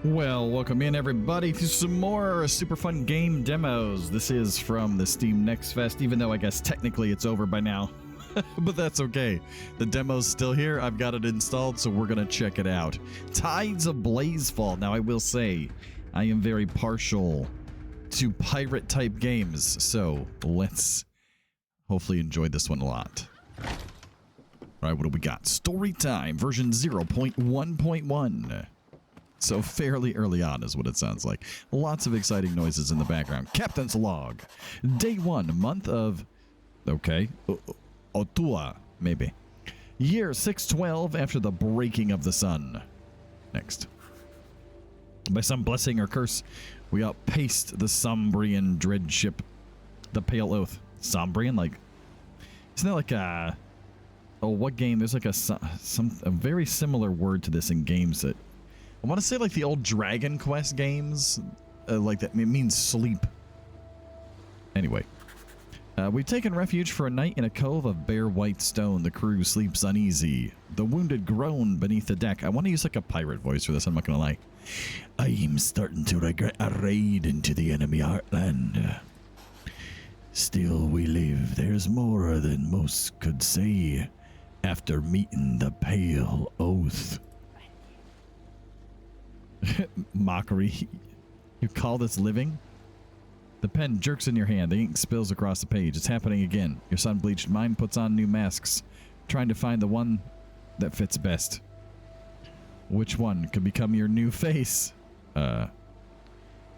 Well, welcome in everybody to some more super fun game demos. This is from the Steam Next Fest, even though I guess technically it's over by now. But that's okay. The demo's still here. I've got it installed, so we're going to check it out. Tides of Blazefall. Now, I will say, I am very partial to pirate-type games, so let's hopefully enjoy this one a lot. All right, what do we got? Story time, version 0.1.1. So fairly early on is what it sounds like. Lots of exciting noises in the background. Captain's log. Day 1, month of... Okay. Otua, maybe. Year 612 after the breaking of the sun. Next. By some blessing or curse, we outpaced the Sombrian dread ship. The Pale Oath. Sombrian? Like... Isn't that like a... Oh, what game? There's like a very similar word to this in games that... I want to say like the old Dragon Quest games, like that. It means sleep. Anyway, we've taken refuge for a night in a cove of bare white stone. The crew sleeps uneasy. The wounded groan beneath the deck. I want to use like a pirate voice for this. I'm not going to lie. I'm starting to regret a raid into the enemy heartland. Still we live. There's more than most could say after meeting the Pale Oath. Mockery. You call this living? The pen jerks in your hand. The ink spills across the page. It's happening again. Your sun-bleached mind puts on new masks, trying to find the one that fits best. Which one could become your new face?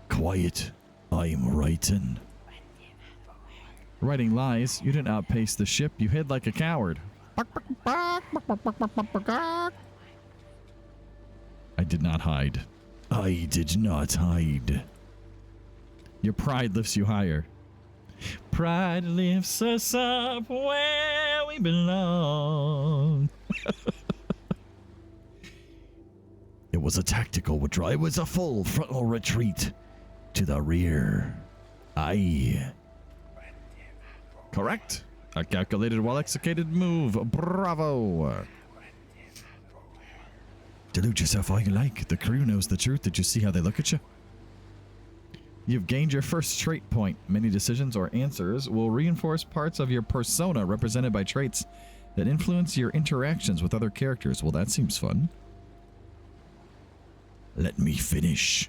Quiet. I'm writing. Writing lies. You didn't outpace the ship. You hid like a coward. I did not hide. I did not hide. Your pride lifts you higher. Pride lifts us up where we belong. It was a tactical withdrawal. It was a full frontal retreat to the rear. Aye. Correct. A calculated, well-executed move. Bravo. Delude yourself all you like. The crew knows the truth. Did you see how they look at you? You've gained your first trait point. Many decisions or answers will reinforce parts of your persona represented by traits that influence your interactions with other characters. Well, that seems fun. Let me finish.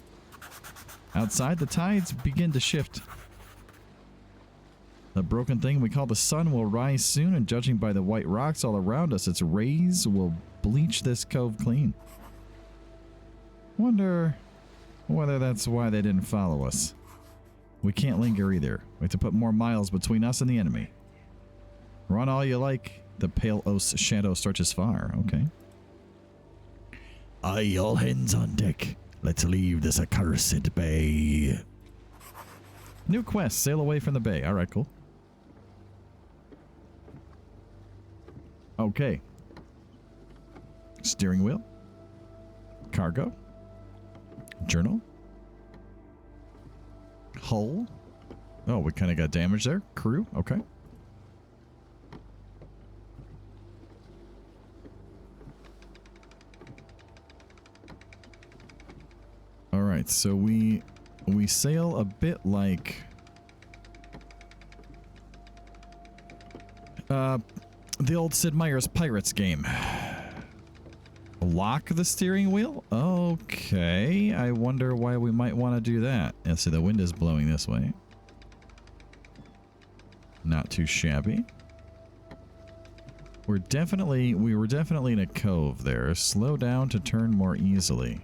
Outside, the tides begin to shift. The broken thing we call the sun will rise soon, and judging by the white rocks all around us, its rays will bleach this cove clean. Wonder whether that's why they didn't follow us. We can't linger either. We have to put more miles between us and the enemy. Run all you like. The Pale Oath's shadow stretches far. Okay. Aye, all hands on deck. Let's leave this accursed bay. New quest. Sail away from the bay. All right, cool. Okay. Steering wheel. Cargo. Journal. Hull. Oh, we kind of got damage there. Crew. Okay. All right. So we sail a bit like the old Sid Meier's Pirates game. Lock the steering wheel? Okay. I wonder why we might want to do that. Yeah, see, the wind is blowing this way. Not too shabby. We were definitely in a cove there. Slow down to turn more easily.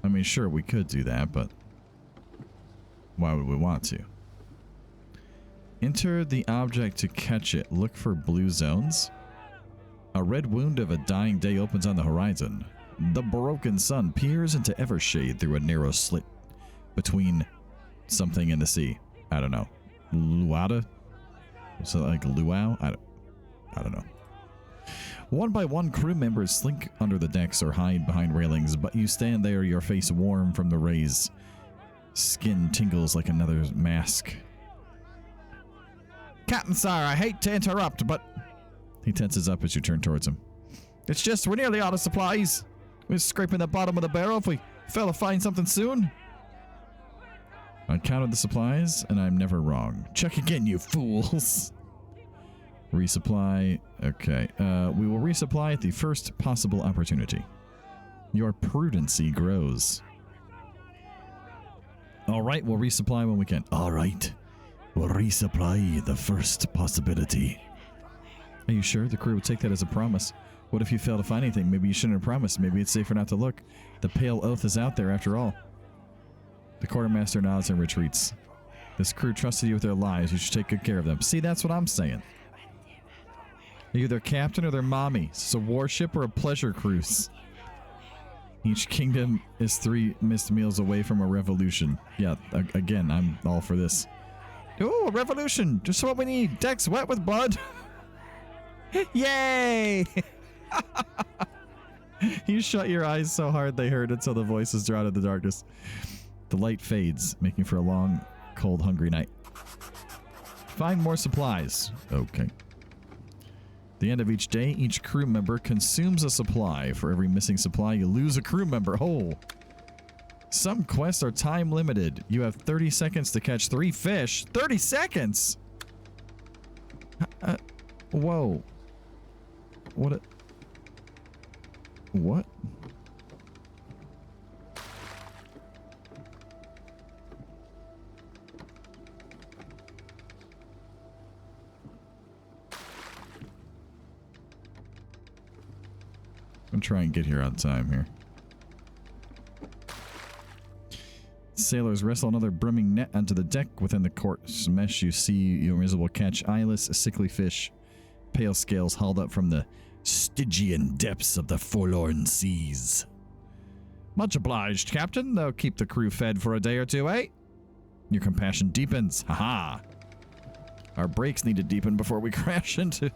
I mean, sure, we could do that, but why would we want to? Enter the object to catch it. Look for blue zones. A red wound of a dying day opens on the horizon. The broken sun peers into Evershade through a narrow slit between something in the sea. I don't know. Luada? Something like luau? I don't know. One by one, crew members slink under the decks or hide behind railings, but you stand there, your face warm from the rays. Skin tingles like another mask. Captain, sir, I hate to interrupt, but... He tenses up as you turn towards him. It's just, we're nearly out of supplies. We're scraping the bottom of the barrel if we fail to find something soon. I counted the supplies, and I'm never wrong. Check again, you fools. Resupply. Okay. We will resupply at the first possible opportunity. Your prudency grows. All right, we'll resupply when we can. All right. We'll resupply the first possibility. Are you sure? The crew would take that as a promise. What if you fail to find anything? Maybe you shouldn't have promised. Maybe it's safer not to look. The pale oath is out there after all. The quartermaster nods and retreats. This crew trusted you with their lives. You should take good care of them. See, that's what I'm saying. Are you their captain or their mommy? Is this a warship or a pleasure cruise? Each kingdom is 3 missed meals away from a revolution. Yeah, again, I'm all for this. Ooh, a revolution! Just what we need. Decks wet with blood. Yay! You shut your eyes so hard they hurt until the voices drown in the darkness. The light fades, making for a long, cold, hungry night. Find more supplies. Okay. The end of each day, each crew member consumes a supply. For every missing supply, you lose a crew member. Oh! Some quests are time limited. You have 30 seconds to catch 3 fish. 30 seconds?! Whoa. What? What? I'm trying to get here on time here. Sailors wrestle another brimming net onto the deck. Within the court's mesh, you see your invisible catch eyeless, a sickly fish, pale scales hauled up from the Stygian depths of the Forlorn Seas. Much obliged, Captain. They'll keep the crew fed for a day or two, eh? Your compassion deepens. Haha. Our brakes need to deepen before we crash into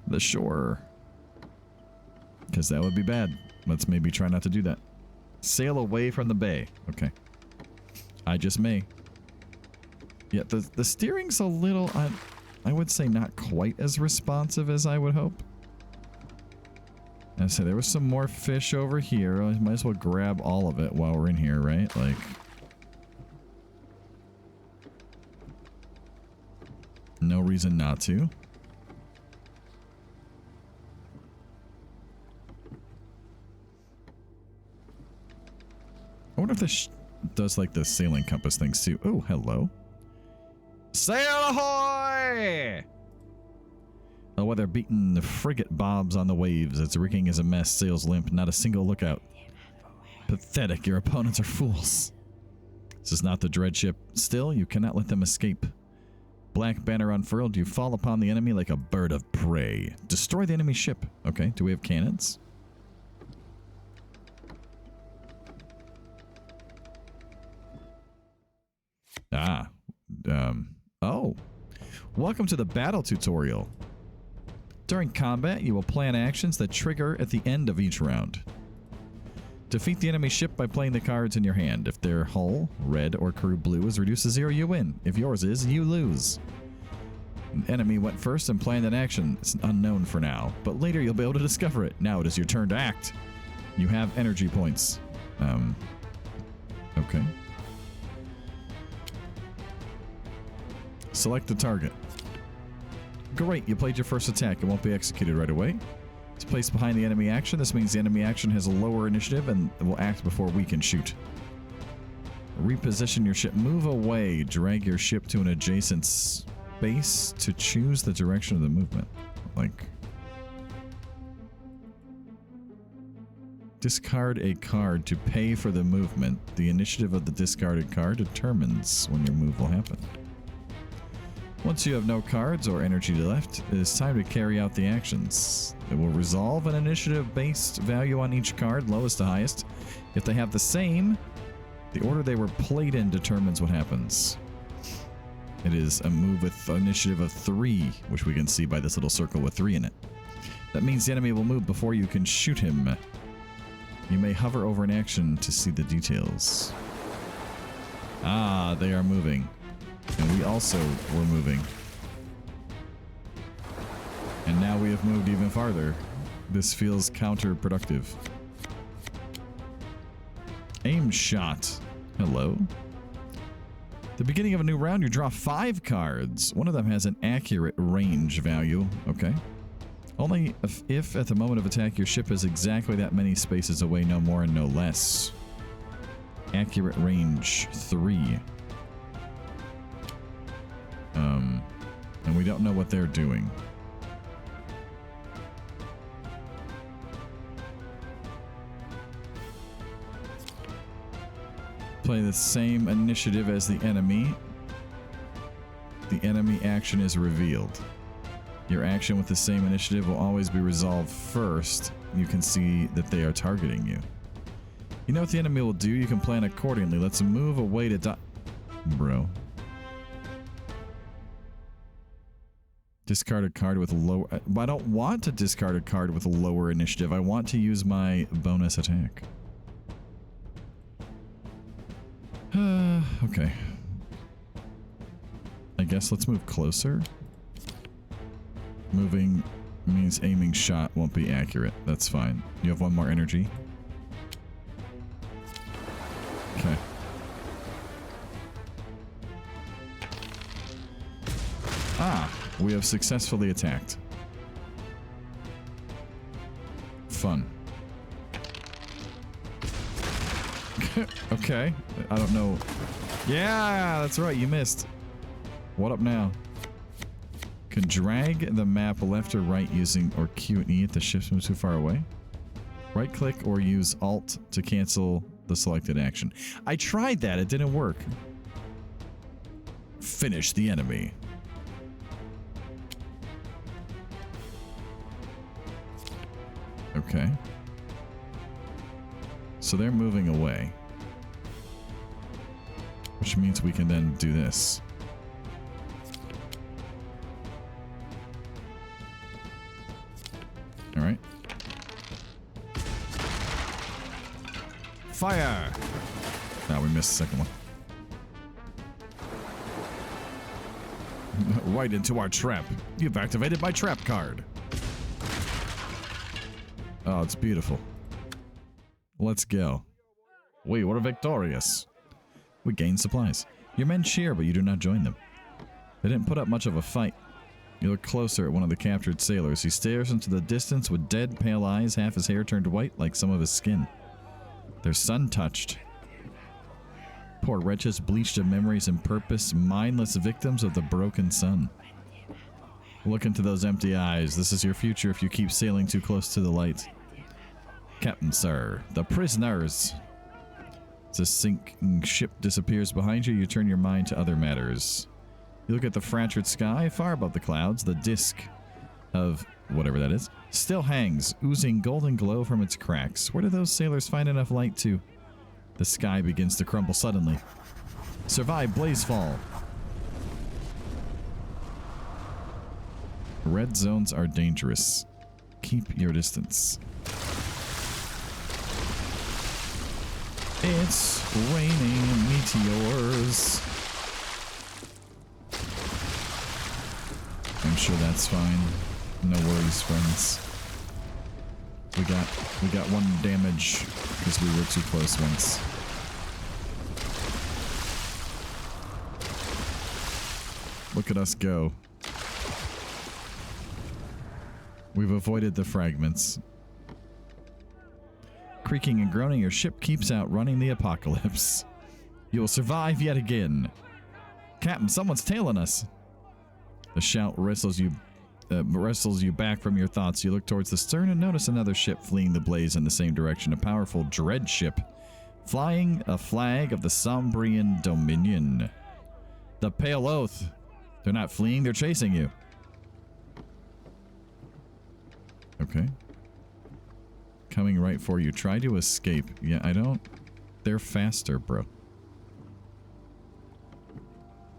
the shore. Because that would be bad. Let's maybe try not to do that. Sail away from the bay. Okay. I just may. Yeah, the steering's a little, I would say not quite as responsive as I would hope. I say there was some more fish over here. I might as well grab all of it while we're in here, right? Like, no reason not to. I wonder if this does like the sailing compass things too. Oh, hello. Sail ahoy! The weather-beaten frigate bobs on the waves. Its rigging is a mess, sails limp, not a single lookout. Pathetic, your opponents are fools. This is not the dread ship. Still, you cannot let them escape. Black banner unfurled, you fall upon the enemy like a bird of prey. Destroy the enemy ship. Okay, do we have cannons? Oh. Welcome to the battle tutorial. During combat, you will plan actions that trigger at the end of each round. Defeat the enemy ship by playing the cards in your hand. If their hull, red, or crew blue is reduced to 0, you win. If yours is, you lose. An enemy went first and planned an action. It's unknown for now, but later you'll be able to discover it. Now it is your turn to act. You have energy points. Okay. Select the target. Great, you played your first attack. It won't be executed right away. It's placed behind the enemy action. This means the enemy action has a lower initiative and will act before we can shoot. Reposition your ship. Move away. Drag your ship to an adjacent space to choose the direction of the movement. Like, discard a card to pay for the movement. The initiative of the discarded card determines when your move will happen. Once you have no cards or energy left, it is time to carry out the actions. It will resolve an initiative-based value on each card, lowest to highest. If they have the same, the order they were played in determines what happens. It is a move with initiative of 3, which we can see by this little circle with 3 in it. That means the enemy will move before you can shoot him. You may hover over an action to see the details. Ah, they are moving. And we also were moving. And now we have moved even farther. This feels counterproductive. Aim shot. Hello. The beginning of a new round, you draw 5 cards. One of them has an accurate range value. Okay. Only if at the moment of attack your ship is exactly that many spaces away, no more and no less. Accurate range 3. And we don't know what they're doing. Play the same initiative as the enemy. The enemy action is revealed. Your action with the same initiative will always be resolved first. You can see that they are targeting you. You know what the enemy will do? You can plan accordingly. Let's move away to Bro. Discard a card with a lower... I don't want to discard a card with a lower initiative. I want to use my bonus attack. Okay. I guess let's move closer. Moving means aiming shot won't be accurate. That's fine. You have 1 more energy. Okay. Ah, we have successfully attacked. Fun. Okay. I don't know. Yeah, that's right. You missed. What up now? Can drag the map left or right using or Q and E if the ships move too far away. Right click or use Alt to cancel the selected action. I tried that. It didn't work. Finish the enemy. Okay. So they're moving away. Which means we can then do this. Alright. Fire! Now we missed the second one. Right into our trap. You've activated my trap card. Oh, it's beautiful. Let's go. We were victorious. We gained supplies. Your men cheer, but you do not join them. They didn't put up much of a fight. You look closer at one of the captured sailors. He stares into the distance with dead, pale eyes, half his hair turned white like some of his skin. They're sun-touched. Poor wretches, bleached of memories and purpose, mindless victims of the broken sun. Look into those empty eyes. This is your future if you keep sailing too close to the light. Captain, sir. The prisoners. As a sinking ship disappears behind you, you turn your mind to other matters. You look at the fractured sky far above the clouds. The disk of whatever that is still hangs, oozing golden glow from its cracks. Where do those sailors find enough light to? The sky begins to crumble suddenly. Survive Blazefall. Red zones are dangerous. Keep your distance. It's raining meteors. I'm sure that's fine. No worries, friends. We got 1 damage because we were too close once. Look at us go. We've avoided the fragments. Creaking and groaning, your ship keeps outrunning the apocalypse. You will survive yet again. Captain, someone's tailing us. The shout wrestles you back from your thoughts. You look towards the stern and notice another ship fleeing the blaze in the same direction. A powerful dread ship, flying a flag of the Sombrian Dominion. The Pale Oath. They're not fleeing, they're chasing you. Okay. Coming right for you. Try to escape. Yeah, I don't... They're faster, bro.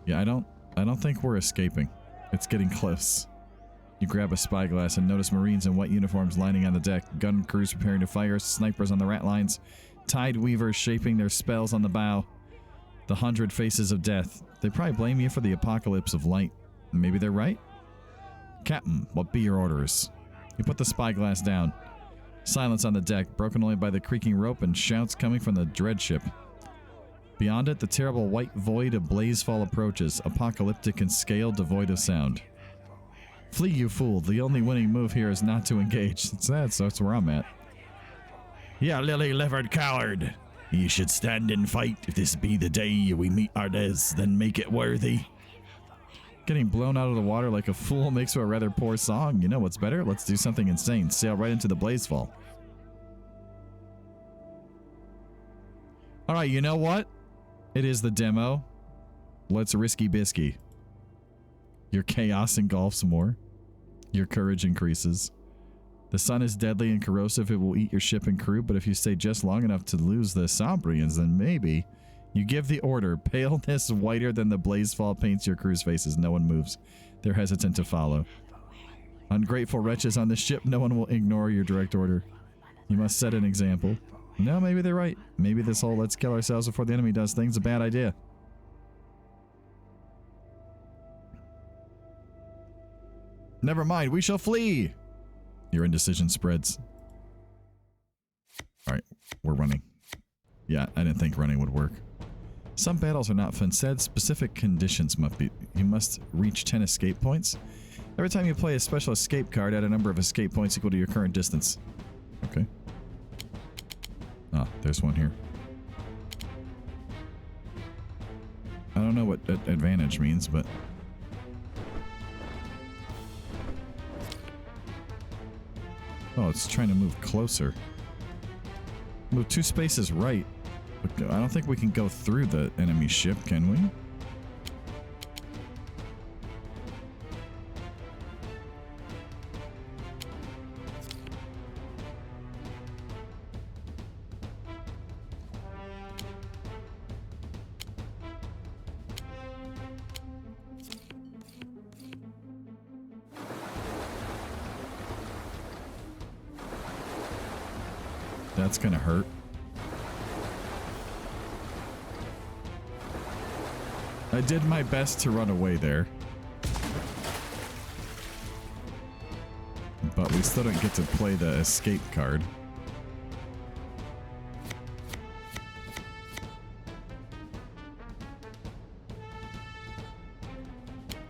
Yeah, I don't think we're escaping. It's getting close. You grab a spyglass and notice Marines in white uniforms lining on the deck, gun crews preparing to fire, snipers on the rat lines, tide weavers shaping their spells on the bow. The 100 faces of death. They probably blame you for the apocalypse of light. Maybe they're right? Captain, what be your orders? You put the spyglass down. Silence on the deck, broken only by the creaking rope and shouts coming from the dread ship. Beyond it, the terrible white void of Blazefall approaches, apocalyptic in scale, devoid of sound. Flee, you fool. The only winning move here is not to engage. That's where I'm at. Yeah, lily-livered coward. Ye should stand and fight. If this be the day we meet our deaths, then make it worthy. Getting blown out of the water like a fool makes for a rather poor song. You know what's better? Let's do something insane. Sail right into the Blazefall. Alright, you know what? It is the demo. Let's risky bisky. Your chaos engulfs more. Your courage increases. The sun is deadly and corrosive. It will eat your ship and crew, but if you stay just long enough to lose the Sombrians, then maybe... You give the order. Paleness whiter than the Blazefall paints your crew's faces. No one moves. They're hesitant to follow. Ungrateful wretches on the ship, no one will ignore your direct order. You must set an example. No, maybe they're right. Maybe this whole let's kill ourselves before the enemy does things a bad idea. Never mind, we shall flee! Your indecision spreads. Alright, we're running. Yeah, I didn't think running would work. Some battles are not fun. Said specific conditions must be. You must reach 10 escape points. Every time you play a special escape card, add a number of escape points equal to your current distance. Okay. Ah, there's one here. I don't know what advantage means, but... Oh, it's trying to move closer. Move 2 spaces right. I don't think we can go through the enemy ship, can we? That's gonna hurt. I did my best to run away there. But we still don't get to play the escape card.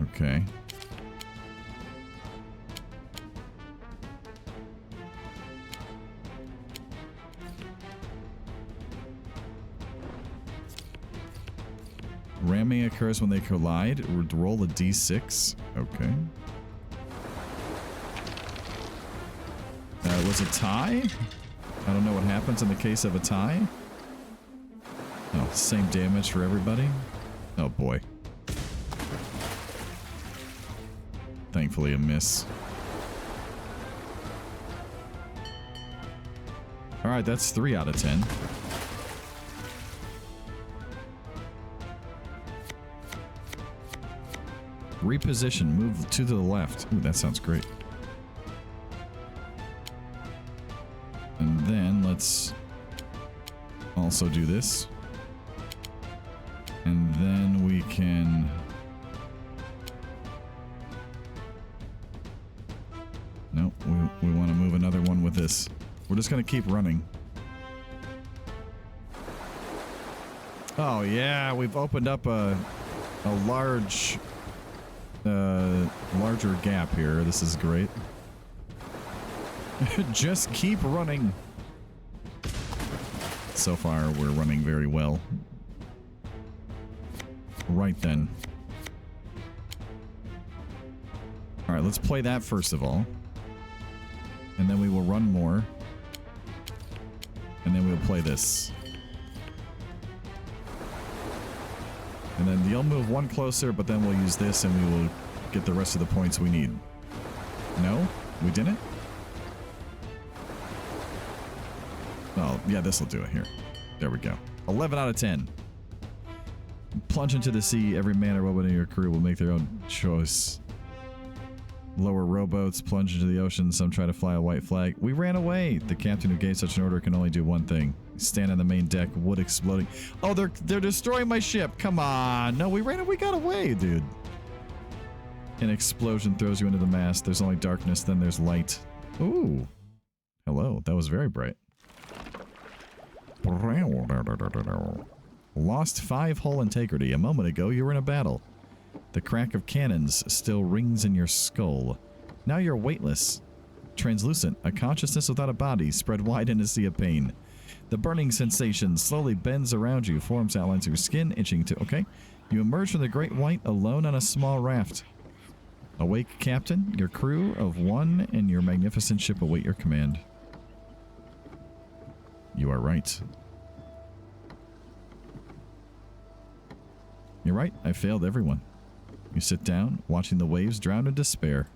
Okay. Ramming occurs when they collide. Roll a d6. Okay. That was a tie? I don't know what happens in the case of a tie. Oh, same damage for everybody? Oh boy. Thankfully a miss. Alright, that's 3 out of 10. Reposition. Move to the left. Ooh, that sounds great. And then let's also do this. And then we can... Nope, we want to move another one with this. We're just going to keep running. Oh yeah, we've opened up a large... larger gap here. This is great. Just keep running. So far, we're running very well. Right then. Alright, let's play that first of all. And then we will run more. And then we'll play this. And then you'll move one closer, but then we'll use this and we will get the rest of the points we need. No? We didn't? Oh, yeah, this will do it here. There we go. 11 out of 10. Plunge into the sea. Every man or woman in your crew will make their own choice. Lower rowboats, plunge into the ocean. Some try to fly a white flag. We ran away. The captain who gave such an order can only do one thing. Stand on the main deck, wood exploding. Oh, they're destroying my ship. Come on. No, we got away, dude. An explosion throws you into the mast. There's only darkness, then there's light. Ooh. Hello, that was very bright. Lost 5 hull integrity. A moment ago, you were in a battle. The crack of cannons still rings in your skull. Now you're weightless, translucent, a consciousness without a body, spread wide in a sea of pain. The burning sensation slowly bends around you, forms outlines of your skin, itching to... Okay. You emerge from the Great White alone on a small raft. Awake, Captain. Your crew of 1 and your magnificent ship await your command. You are right. You're right. I failed everyone. You sit down, watching the waves drown in despair.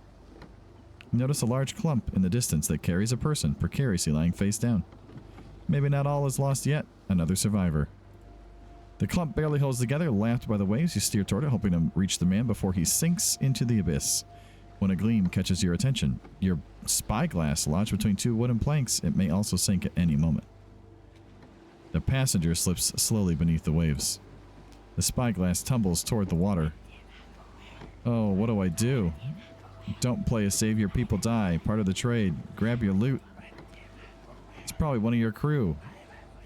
You notice a large clump in the distance that carries a person, precariously lying face down. Maybe not all is lost yet. Another survivor. The clump barely holds together, lapped by the waves. You steer toward it, hoping to reach the man before he sinks into the abyss. When a gleam catches your attention, your spyglass lodged between 2 wooden planks, it may also sink at any moment. The passenger slips slowly beneath the waves. The spyglass tumbles toward the water. Oh, what do I do? Don't play a savior, people die. Part of the trade. Grab your loot. It's probably one of your crew.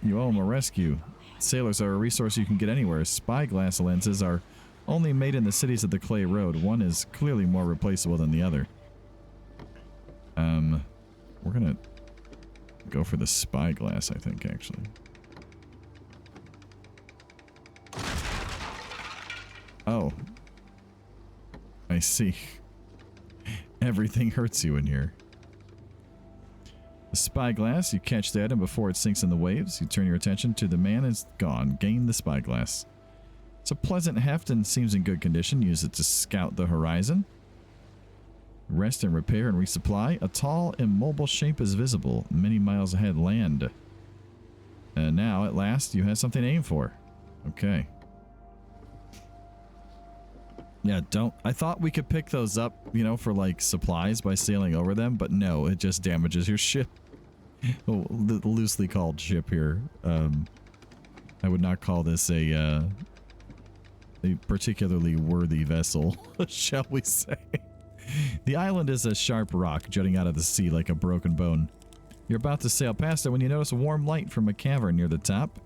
You owe them a rescue. Sailors are a resource you can get anywhere. Spyglass lenses are only made in the cities of the Clay Road. One is clearly more replaceable than the other. We're gonna go for the spyglass, I think, actually. Oh. I see. Everything hurts you in here. The spyglass, you catch the item before it sinks in the waves. You turn your attention to the man is gone. Gain the spyglass. It's a pleasant heft and seems in good condition. Use it to scout the horizon. Rest and repair and resupply. A tall, immobile shape is visible. Many miles ahead, land. And now, at last, you have something to aim for. Okay. Yeah, I thought we could pick those up, you know, for like supplies by sailing over them, but no, it just damages your ship. Oh, the loosely called ship here. I would not call this a particularly worthy vessel, shall we say. The island is a sharp rock jutting out of the sea like a broken bone. You're about to sail past it when you notice a warm light from a cavern near the top.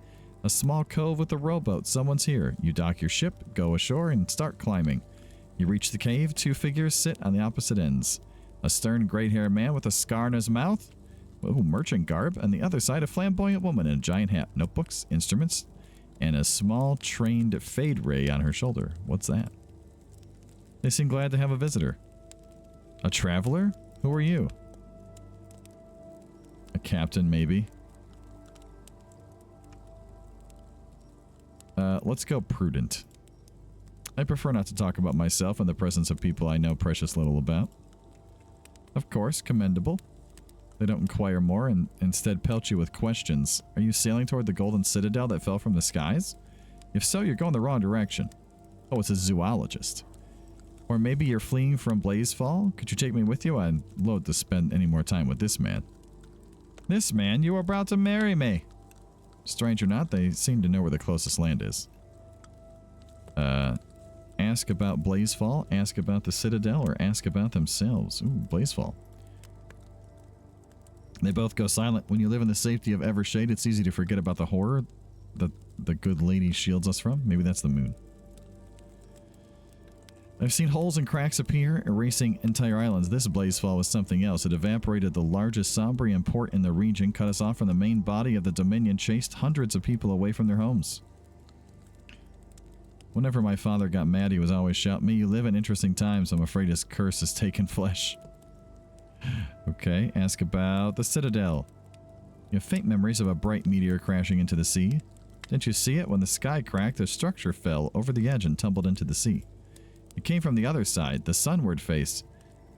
A small cove with a rowboat. Someone's here. You dock your ship, go ashore, and start climbing. You reach the cave. 2 figures sit on the opposite ends. A stern, gray-haired man with a scar in his mouth. Oh, merchant garb. On the other side, a flamboyant woman in a giant hat, notebooks, instruments, and a small, trained fade ray on her shoulder. What's that? They seem glad to have a visitor. A traveler? Who are you? A captain, maybe. Let's go prudent. I prefer not to talk about myself in the presence of people I know precious little about. Of course, commendable. They don't inquire more and instead pelt you with questions. Are you sailing toward the golden citadel that fell from the skies? If so, you're going the wrong direction. Oh, it's a zoologist. Or maybe you're fleeing from Blazefall? Could you take me with you? I'd loathe to spend any more time with this man. This man? You are about to marry me. Strange or not, they seem to know where the closest land is. Ask about Blazefall, ask about the Citadel, or ask about themselves. Ooh, Blazefall. They both go silent. When you live in the safety of Evershade, it's easy to forget about the horror that the good lady shields us from. Maybe that's the moon. I've seen holes and cracks appear, erasing entire islands. This Blazefall was something else. It evaporated the largest Sombrian port in the region, cut us off from the main body of the Dominion, chased hundreds of people away from their homes. Whenever my father got mad, he was always shouting, "Me, you live in interesting times. I'm afraid his curse has taken flesh." Okay, ask about the Citadel. You have faint memories of a bright meteor crashing into the sea. Didn't you see it? When the sky cracked, the structure fell over the edge and tumbled into the sea. It came from the other side, the sunward face.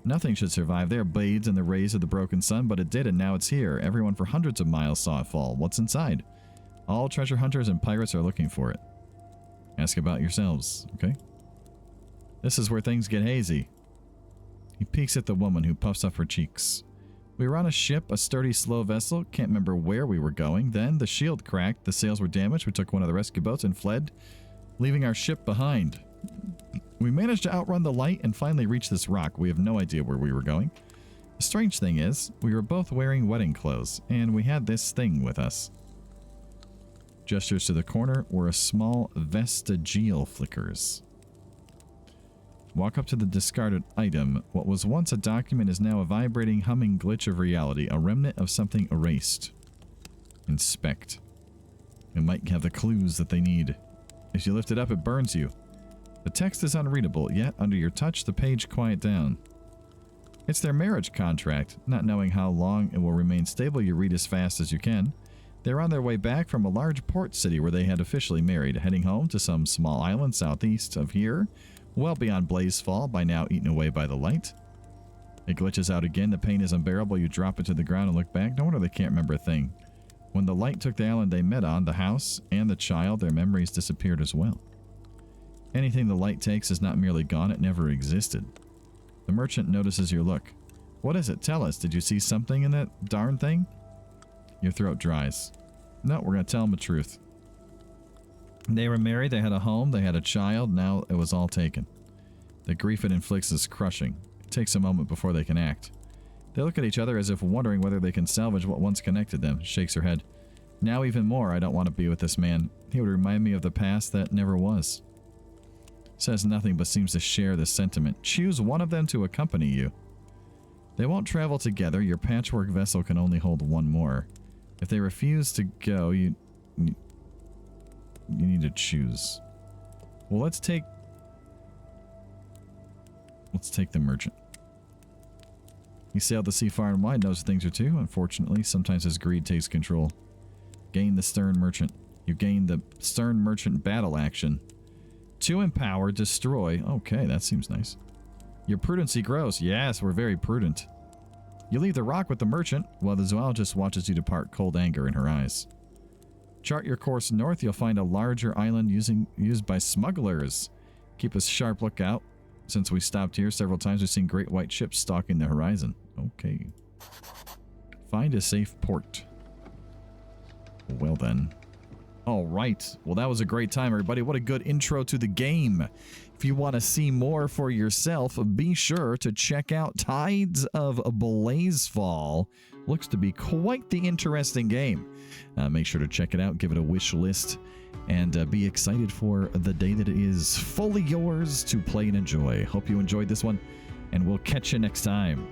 Nothing should survive there, bathed in the rays of the broken sun, but it did, and now it's here. Everyone for hundreds of miles saw it fall. What's inside? All treasure hunters and pirates are looking for it. Ask about yourselves, okay? This is where things get hazy. He peeks at the woman who puffs up her cheeks. We were on a ship, a sturdy, slow vessel. Can't remember where we were going. Then the shield cracked, the sails were damaged. We took one of the rescue boats and fled, leaving our ship behind. We managed to outrun the light and finally reach this rock. We have no idea where we were going. The strange thing is, we were both wearing wedding clothes, and we had this thing with us. Gestures to the corner were a small vestigial flickers. Walk up to the discarded item. What was once a document is now a vibrating, humming glitch of reality, a remnant of something erased. Inspect. It might have the clues that they need. As you lift it up, it burns you. The text is unreadable, yet under your touch, the page quiet down. It's their marriage contract. Not knowing how long it will remain stable, you read as fast as you can. They're on their way back from a large port city where they had officially married, heading home to some small island southeast of here, well beyond Blazefall, by now eaten away by the light. It glitches out again. The pain is unbearable. You drop it to the ground and look back. No wonder they can't remember a thing. When the light took the island they met on, the house and the child, their memories disappeared as well. Anything the light takes is not merely gone, it never existed. The merchant notices your look. What is it? Tell us. Did you see something in that darn thing? Your throat dries. No, we're going to tell them the truth. They were married, they had a home, they had a child, now it was all taken. The grief it inflicts is crushing. It takes a moment before they can act. They look at each other as if wondering whether they can salvage what once connected them. Shakes her head. Now even more, I don't want to be with this man. He would remind me of the past that never was. Says nothing but seems to share this sentiment. Choose one of them to accompany you. They won't travel together. Your patchwork vessel can only hold one more. If they refuse to go, you need to choose. Well, let's take the merchant. He sailed the sea far and wide, knows things are too. Unfortunately, sometimes his greed takes control. Gain the stern merchant. You gain the stern merchant battle action. To empower, destroy. Okay, that seems nice. Your prudency grows. Yes, we're very prudent. You leave the rock with the merchant, while the zoologist watches you depart, cold anger in her eyes. Chart your course north. You'll find a larger island used by smugglers. Keep a sharp lookout. Since we stopped here several times, we've seen great white ships stalking the horizon. Okay. Find a safe port. Well then. All right. Well, that was a great time, everybody. What a good intro to the game. If you want to see more for yourself, be sure to check out Tides of Blazefall. Looks to be quite the interesting game. Make sure to check it out, give it a wish list, and be excited for the day that it is fully yours to play and enjoy. Hope you enjoyed this one, and we'll catch you next time.